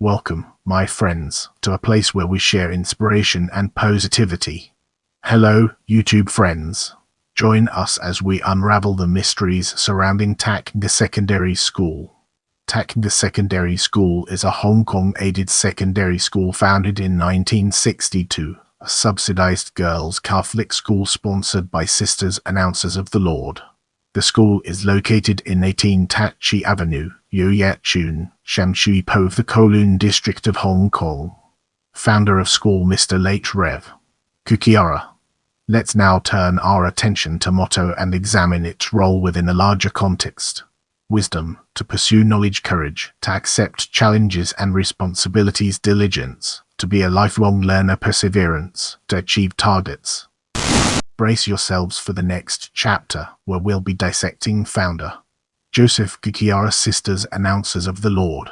Welcome, my friends, to a place where we share inspiration and positivity. Hello, YouTube friends. Join us as we unravel the mysteries surrounding Takga Secondary School. Takga Secondary School is a Hong Kong-aided secondary school founded in 1962, a subsidized girls' Catholic school sponsored by Sisters Announcers of the Lord. The school is located in 18 Tat Chee Avenue, Yo Yat Chuen, Sham Shui Po of the Kowloon district of Hong Kong. Founder of school Mr. Late Rev. Cucchiara. Let's now turn our attention to motto and examine its role within a larger context. Wisdom, to pursue knowledge, courage, to accept challenges and responsibilities, diligence, to be a lifelong learner, perseverance, to achieve targets. Brace yourselves for the next chapter, where we'll be dissecting founder Joseph Cucchiara, Sisters Announcers of the Lord.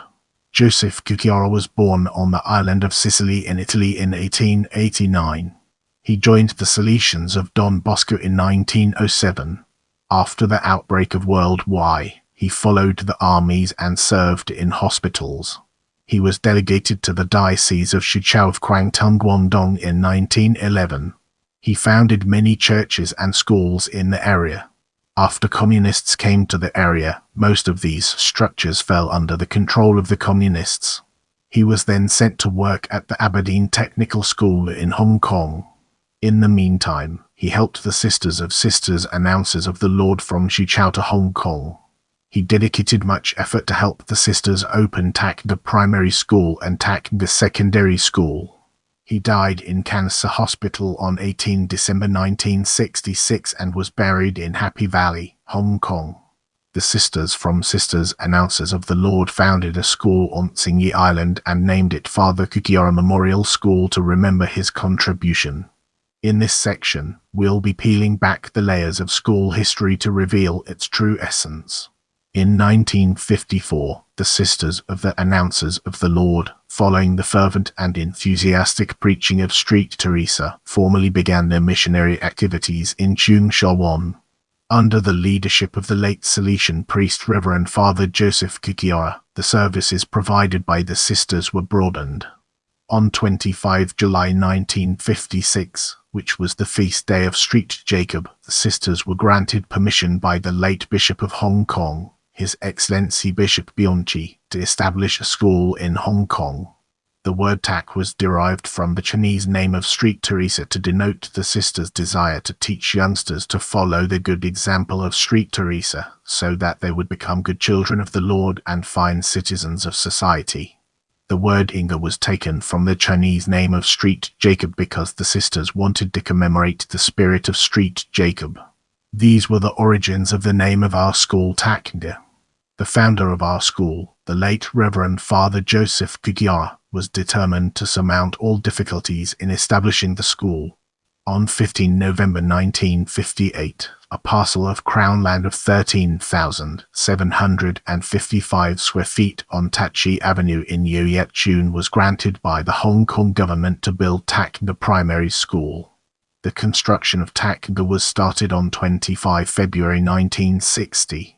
Joseph Cucchiara was born on the island of Sicily in Italy in 1889. He joined the Salesians of Don Bosco in 1907. After the outbreak of World War I, he followed the armies and served in hospitals. He was delegated to the Diocese of Shuqiao of Kwangtung, Guangdong in 1911. He founded many churches and schools in the area. After communists came to the area, most of these structures fell under the control of the communists. He was then sent to work at the Aberdeen Technical School in Hong Kong. In the meantime, he helped the Sisters Announcers of the Lord from Shuqiao to Hong Kong. He dedicated much effort to help the sisters open Takga Primary School and Takga Secondary School. He died in Cancer Hospital on 18 December 1966 and was buried in Happy Valley, Hong Kong. The Sisters Announcers of the Lord founded a school on Tsingy Island and named it Father Cucchiara Memorial School to remember his contribution. In this section, we'll be peeling back the layers of school history to reveal its true essence. In 1954, the Sisters Announcers of the Lord, following the fervent and enthusiastic preaching of Street Teresa, formally began their missionary activities in Cheung Sha Wan. Under the leadership of the late Salesian priest Reverend Father Joseph Cucchiara, the services provided by the sisters were broadened. On 25 July 1956, which was the feast day of Street Jacob, the sisters were granted permission by the late Bishop of Hong Kong, His Excellency Bishop Chee, to establish a school in Hong Kong. The word Tak was derived from the Chinese name of Street Teresa to denote the sisters' desire to teach youngsters to follow the good example of Street Teresa, so that they would become good children of the Lord and fine citizens of society. The word Inga was taken from the Chinese name of Street Jacob because the sisters wanted to commemorate the spirit of Street Jacob. These were the origins of the name of our school, Takga. The founder of our school, the late Reverend Father Joseph Cucchiara, was determined to surmount all difficulties in establishing the school. On 15 November 1958, a parcel of Crown land of 13,755 square feet on Tat Chee Avenue in Yo Yat Chuen was granted by the Hong Kong government to build Takga Primary School. The construction of Takga was started on 25 February 1960.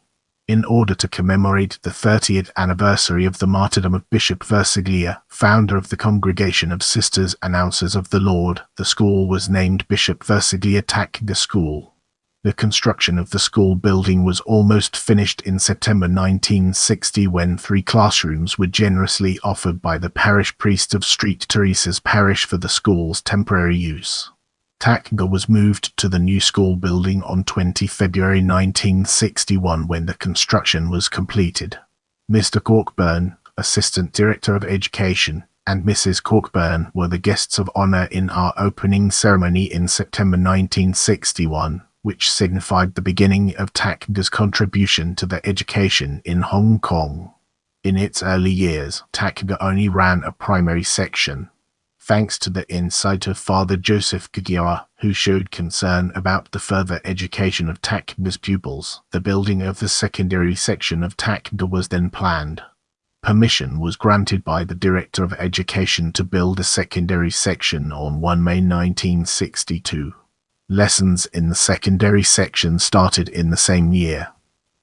In order to commemorate the 30th anniversary of the martyrdom of Bishop Versiglia, founder of the Congregation of Sisters Announcers of the Lord, the school was named Bishop Versiglia Takga School. The construction of the school building was almost finished in September 1960 when 3 classrooms were generously offered by the parish priest of Street Teresa's parish for the school's temporary use. Takga was moved to the new school building on 20 February 1961 when the construction was completed. Mr. Cockburn, Assistant Director of Education, and Mrs. Cockburn were the guests of honor in our opening ceremony in September 1961, which signified the beginning of Takga's contribution to the education in Hong Kong. In its early years, Takga only ran a primary section. Thanks to the insight of Father Joseph Cucchiara, who showed concern about the further education of Takga's pupils, the building of the secondary section of Takga was then planned. Permission was granted by the Director of Education to build a secondary section on 1 May 1962. Lessons in the secondary section started in the same year.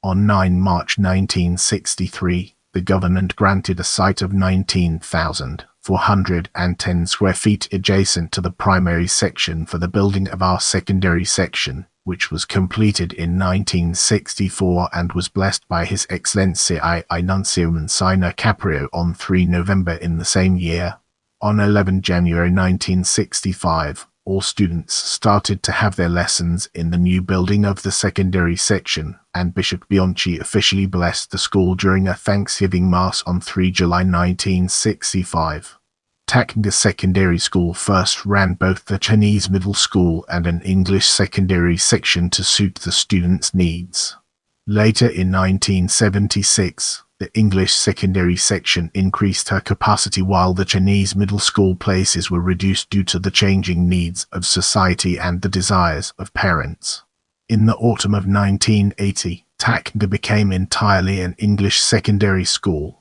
On 9 March 1963, The government granted a site of 19,410 square feet adjacent to the primary section for the building of our secondary section, which was completed in 1964 and was blessed by His Excellency I Nuncio Monsignor Caprio on 3 November in the same year. On 11 January 1965, all students started to have their lessons in the new building of the secondary section, and Bishop Bianchi officially blessed the school during a Thanksgiving Mass on 3 July 1965. Taknga Secondary School first ran both the Chinese middle school and an English secondary section to suit the students' needs. Later in 1976, the English secondary section increased her capacity while the Chinese middle school places were reduced due to the changing needs of society and the desires of parents. In the autumn of 1980, Taknga became entirely an English secondary school.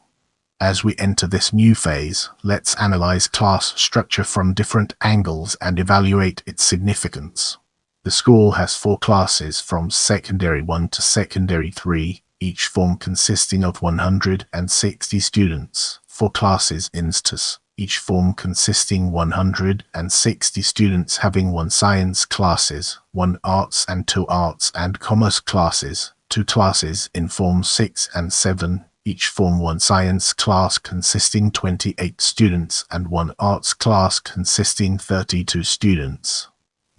As we enter this new phase, let's analyze class structure from different angles and evaluate its significance. The school has 4 classes from Secondary 1 to Secondary 3, each form consisting of 160 students, 4 classes instas, each form consisting 160 students having 1 science classes, 1 arts and 2 arts and commerce classes, 2 classes in Form 6 and 7, each Form 1 science class consisting 28 students and 1 arts class consisting 32 students.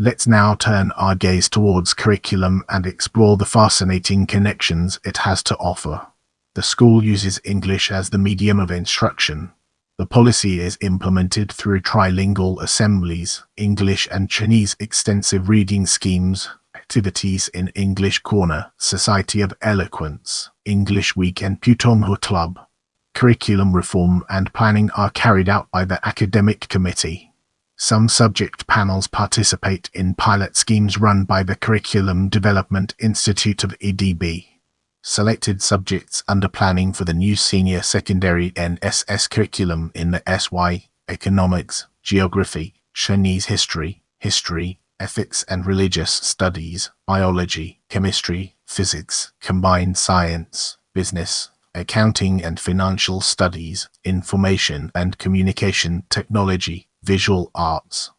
Let's now turn our gaze towards curriculum and explore the fascinating connections it has to offer. The school uses English as the medium of instruction. The policy is implemented through trilingual assemblies, English and Chinese extensive reading schemes, activities in English Corner, Society of Eloquence, English Week and Putonghua Club. Curriculum reform and planning are carried out by the Academic Committee. Some subject panels participate in pilot schemes run by the Curriculum Development Institute of EDB. Selected subjects under planning for the new senior secondary NSS curriculum in the SY, Economics, Geography, Chinese History, Ethics and Religious Studies, Biology, Chemistry, Physics, Combined Science, Business, Accounting and Financial Studies, Information and Communication Technology, Visual Arts.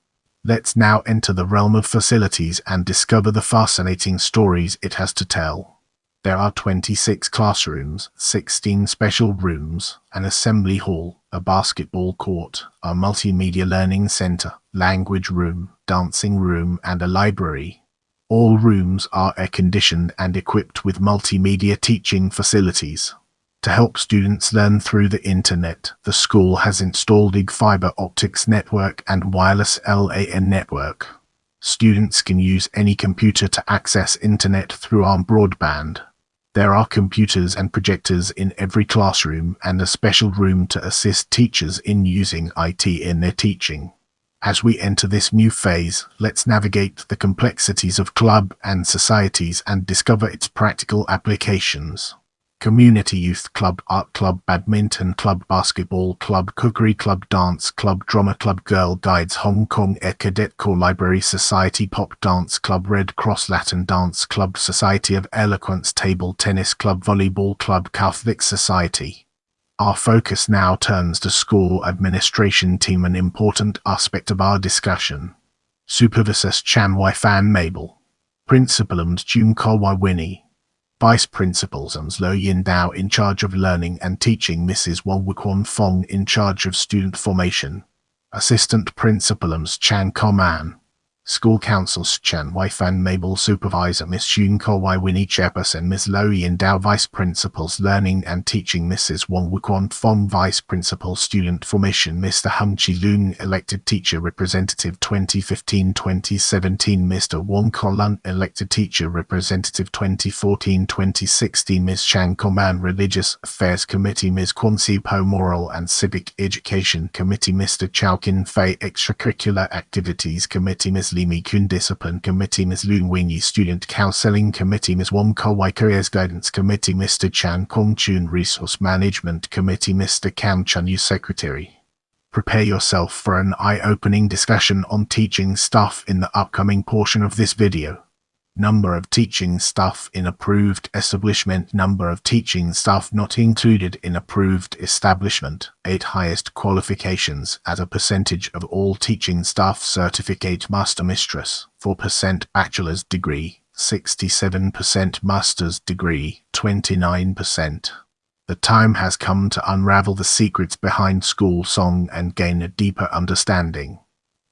Let's now enter the realm of facilities and discover the fascinating stories it has to tell. There are 26 classrooms, 16 special rooms, an assembly hall, a basketball court, a multimedia learning center, language room, dancing room, and a library. All rooms are air-conditioned and equipped with multimedia teaching facilities. To help students learn through the internet, the school has installed a fiber optics network and wireless LAN network. Students can use any computer to access internet through our broadband. There are computers and projectors in every classroom and a special room to assist teachers in using IT in their teaching. As we enter this new phase, let's navigate the complexities of club and societies and discover its practical applications. Community Youth Club, Art Club, Badminton Club, Basketball Club, Cookery Club, Dance Club, Drama Club, Girl Guides, Hong Kong Air Cadet Corps, Library Society, Pop Dance Club, Red Cross Latin Dance Club, Society of Eloquence, Table Tennis Club, Volleyball Club, Catholic Society. Our focus now turns to school administration team, an important aspect of our discussion. Supervisors Cham Wai Fan Mabel. Principalums Jun Ko Wai Winnie. Vice Principals Lo Yin Dao in charge of learning and teaching, Mrs. Wang Wukwan Fong in charge of student formation. Assistant Principalums Chan Koman. School Councils Chan Wai Fan Mabel Supervisor Miss Jun Ko Wai Winnie Chairperson Miss Lo Yin Dao Vice Principals Learning and Teaching Mrs. Wang Wukwan Fong Vice Principal Student Formation Mr. Hung Chi Loon Elected Teacher Representative 2015-2017 Mr. Wong Kolun Elected Teacher Representative 2014-2016 Ms. Chan Koman Religious Affairs Committee Ms. Kwon Si Po Moral and Civic Education Committee Mr. Chow Kin Fei Extracurricular Activities Committee Ms. Lee Mi Kun Discipline Committee Ms. Loon Wing Student Counseling Committee Ms. Wong Ko Wai Careers Guidance Committee Mr. Chan Kong Chun Resource Management Committee Mr. Kam Chun Yu Secretary. Prepare yourself for an eye-opening discussion on teaching staff in the upcoming portion of this video. Number of teaching staff in approved establishment. Number of teaching staff not included in approved establishment. 8 highest qualifications as a percentage of all teaching staff. Certificate master mistress 4%, bachelor's degree 67%, master's degree 29%. The time has come to unravel the secrets behind school song and gain a deeper understanding.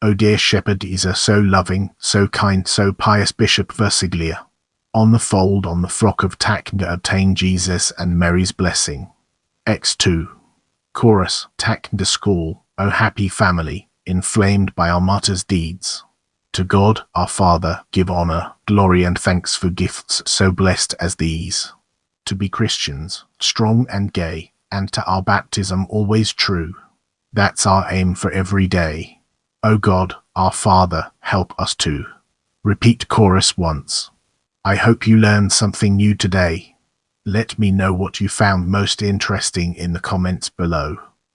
O dear shepherd is a so loving, so kind, so pious Bishop Versiglia. On the fold on the flock of Taknga obtain Jesus and Mary's blessing. X2. Chorus. Taknga school, O happy family, inflamed by our martyrs' deeds. To God, our Father, give honor, glory and thanks for gifts so blessed as these. To be Christians, strong and gay, and to our baptism always true. That's our aim for every day. O God, our Father, help us to. Repeat chorus once. I hope you learned something new today. Let me know what you found most interesting in the comments below.